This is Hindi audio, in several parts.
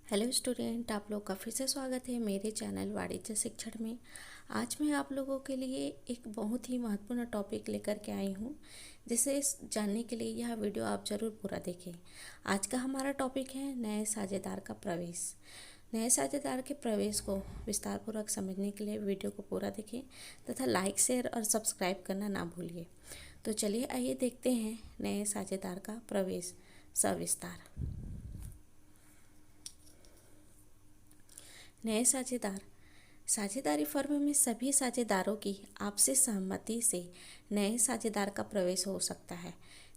हेलो स्टूडेंट, आप लोग का फिर से स्वागत है मेरे चैनल वाणिज्य शिक्षण में। आज मैं आप लोगों के लिए एक बहुत ही महत्वपूर्ण टॉपिक लेकर के आई हूँ, जिसे जानने के लिए यह वीडियो आप ज़रूर पूरा देखें। आज का हमारा टॉपिक है नए साझेदार का प्रवेश। नए साझेदार के प्रवेश को विस्तारपूर्वक समझने के लिए वीडियो को पूरा देखें तथा लाइक, शेयर और सब्सक्राइब करना ना भूलिए। तो चलिए आइए देखते हैं नए साझेदार का प्रवेश सविस्तार। नए साझेदार साझेदारी फर्म में सभी साझेदारों की आपसी सहमति से नए साझेदार का प्रवेश हो सकता है।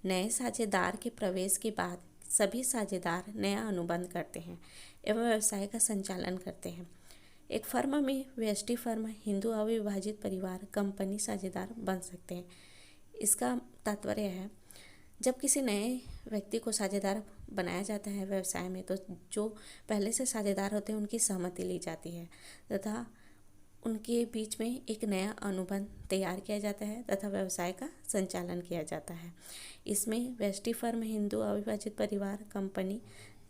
नए साझेदार के प्रवेश के बाद सभी साझेदार नया अनुबंध करते हैं एवं व्यवसाय का संचालन करते हैं। एक फर्म में व्यष्टि फर्म, हिंदू अविभाजित परिवार, कंपनी साझेदार बन सकते हैं। इसका तात्पर्य है, जब किसी नए व्यक्ति को साझेदार बनाया जाता है व्यवसाय में, तो जो पहले से साझेदार होते हैं उनकी सहमति ली जाती है तथा उनके बीच में एक नया अनुबंध तैयार किया जाता है तथा व्यवसाय का संचालन किया जाता है। इसमें व्यष्टि फर्म, हिंदू अविभाजित परिवार, कंपनी,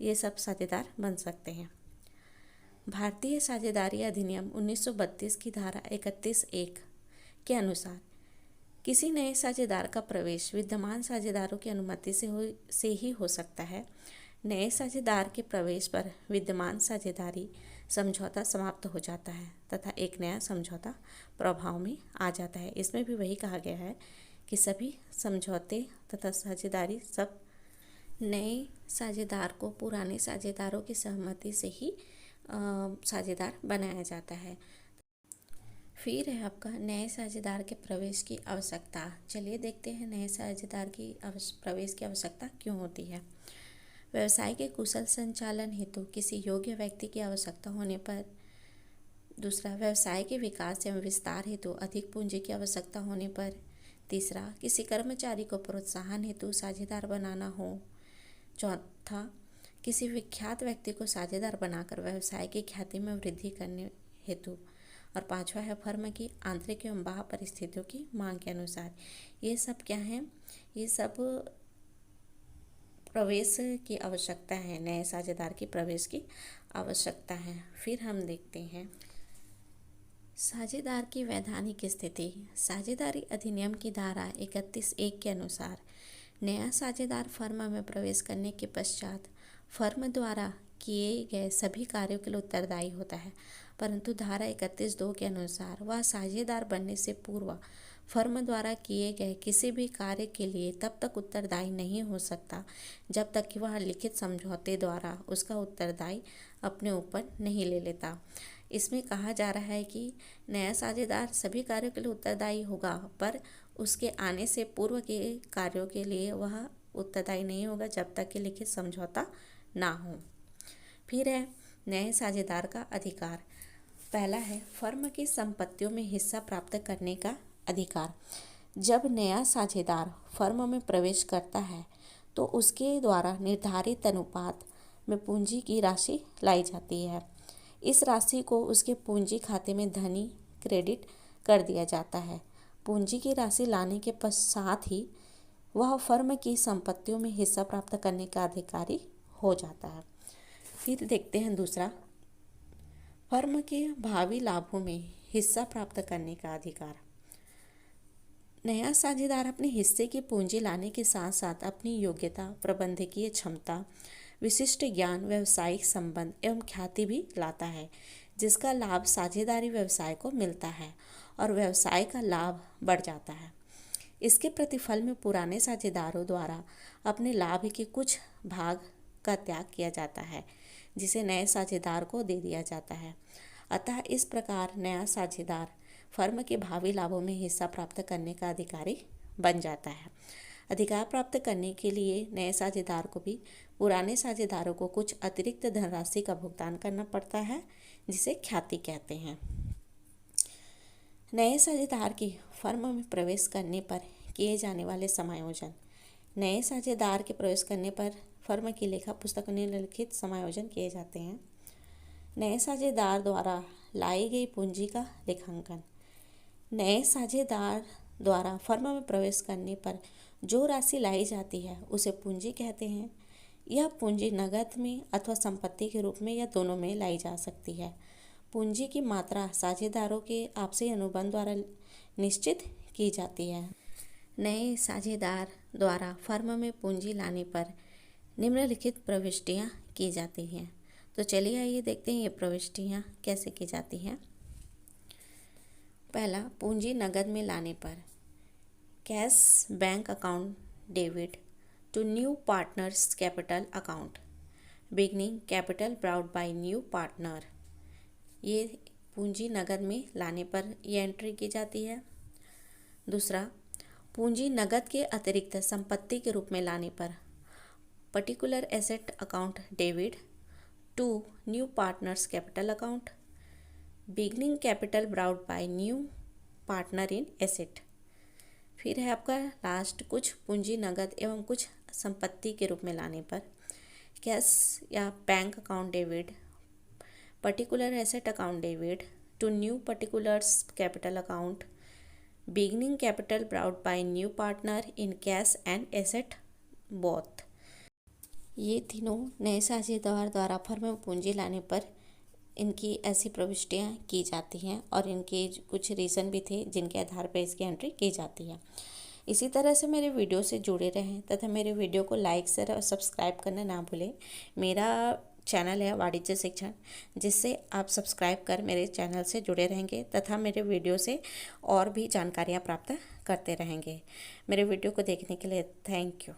ये सब साझेदार बन सकते हैं। भारतीय साझेदारी अधिनियम 1932 की धारा 31(1) के अनुसार किसी नए साझेदार का प्रवेश विद्यमान साझेदारों की अनुमति से ही हो सकता है। नए साझेदार के प्रवेश पर विद्यमान साझेदारी समझौता समाप्त हो जाता है तथा एक नया समझौता प्रभाव में आ जाता है। इसमें भी वही कहा गया है कि सभी समझौते तथा साझेदारी सब नए साझेदार को पुराने साझेदारों की सहमति से ही साझेदार बनाया जाता है। फिर है आपका नए साझेदार के प्रवेश की आवश्यकता। चलिए देखते हैं नए साझेदार की प्रवेश की आवश्यकता क्यों होती है। व्यवसाय के कुशल संचालन हेतु किसी योग्य व्यक्ति की आवश्यकता होने पर। दूसरा, व्यवसाय के विकास एवं विस्तार हेतु अधिक पूंजी की आवश्यकता होने पर। तीसरा, किसी कर्मचारी को प्रोत्साहन हेतु साझेदार बनाना हो। चौथा, किसी विख्यात व्यक्ति को साझेदार बनाकर व्यवसाय की ख्याति में वृद्धि करने हेतु। और पांचवा है फर्म की आंतरिक एवं बाह्य परिस्थितियों की मांग के अनुसार। ये सब क्या है? ये सब प्रवेश की आवश्यकता है, नए साझेदार की प्रवेश की आवश्यकता है। फिर हम देखते हैं साझेदार की वैधानिक स्थिति। साझेदारी अधिनियम की धारा 31(1) के अनुसार नया साझेदार फर्म में प्रवेश करने के पश्चात फर्म द्वारा किए गए सभी कार्यों के लिए उत्तरदायी होता है, परंतु धारा 31(2) के अनुसार वह साझेदार बनने से पूर्व फर्म द्वारा किए गए किसी भी कार्य के लिए तब तक उत्तरदायी नहीं हो सकता जब तक कि वह लिखित समझौते द्वारा उसका उत्तरदायी अपने ऊपर नहीं ले लेता। इसमें कहा जा रहा है कि नया साझेदार सभी कार्यों के लिए उत्तरदायी होगा, पर उसके आने से पूर्व के कार्यों के लिए वह उत्तरदायी नहीं होगा जब तक कि लिखित समझौता ना हो। फिर है नए साझेदार का अधिकार। पहला है फर्म की संपत्तियों में हिस्सा प्राप्त करने का अधिकार। जब नया साझेदार फर्म में प्रवेश करता है तो उसके द्वारा निर्धारित अनुपात में पूंजी की राशि लाई जाती है। इस राशि को उसके पूंजी खाते में धनी क्रेडिट कर दिया जाता है। पूंजी की राशि लाने के पश्चात ही वह फर्म की संपत्तियों में हिस्सा प्राप्त करने का अधिकारी हो जाता है। फिर देखते हैं दूसरा, फर्म के भावी लाभों में हिस्सा प्राप्त करने का अधिकार। नया साझेदार अपने हिस्से की पूंजी लाने के साथ साथ अपनी योग्यता, प्रबंधकीय क्षमता, विशिष्ट ज्ञान, व्यावसायिक संबंध एवं ख्याति भी लाता है, जिसका लाभ साझेदारी व्यवसाय को मिलता है और व्यवसाय का लाभ बढ़ जाता है। इसके प्रतिफल में पुराने साझेदारों द्वारा अपने लाभ के कुछ भाग का त्याग किया जाता है, जिसे नए साझेदार को दे दिया जाता है। अतः इस प्रकार नया साझेदार फर्म के भावी लाभों में हिस्सा प्राप्त करने का अधिकारी बन जाता है। अधिकार प्राप्त करने के लिए नए साझेदार को भी पुराने साझेदारों को कुछ अतिरिक्त धनराशि का भुगतान करना पड़ता है, जिसे ख्याति कहते हैं। नए साझेदार की फर्म में प्रवेश करने पर किए जाने वाले समायोजन। नए साझेदार के प्रवेश करने पर फर्म की लेखा पुस्तक में निम्नलिखित समायोजन किए जाते हैं। नए साझेदार द्वारा लाई गई पूंजी का लेखांकन। नए साझेदार द्वारा फर्म में प्रवेश करने पर जो राशि लाई जाती है उसे पूंजी कहते हैं। यह पूंजी नकद में अथवा संपत्ति के रूप में या दोनों में लाई जा सकती है। पूंजी की मात्रा साझेदारों के आपसी अनुबंध द्वारा निश्चित की जाती है। नए साझेदार द्वारा फर्म में पूंजी लाने पर निम्नलिखित प्रविष्टियाँ की जाती हैं। तो चलिए आइए देखते हैं ये प्रविष्टियाँ कैसे की जाती हैं। पहला, पूंजी नकद में लाने पर cash bank account debit to new partners capital account, beginning capital brought by new partner. ये पूंजी नकद में लाने पर ये एंट्री की जाती है। दूसरा, पूंजी नकद के अतिरिक्त संपत्ति के रूप में लाने पर particular asset account debit to new partners capital account, beginning capital brought by new partner in asset. फिर है आपका लास्ट, कुछ पूंजी नकद एवं कुछ संपत्ति के रूप में लाने पर कैश या bank account debit particular asset account debit to new particulars capital account, beginning capital brought by new partner in cash and asset both. ये तीनों नए साझेदार द्वारा फर्म में पूंजी लाने पर इनकी ऐसी प्रविष्टियाँ की जाती हैं और इनके कुछ रीज़न भी थे जिनके आधार पर इसकी एंट्री की जाती है। इसी तरह से मेरे वीडियो से जुड़े रहें तथा मेरे वीडियो को लाइक शेयर और सब्सक्राइब करना ना भूलें। मेरा चैनल है वाणिज्य शिक्षण, जिससे आप सब्सक्राइब कर मेरे चैनल से जुड़े रहेंगे तथा मेरे वीडियो से और भी जानकारियाँ प्राप्त करते रहेंगे। मेरे वीडियो को देखने के लिए थैंक यू।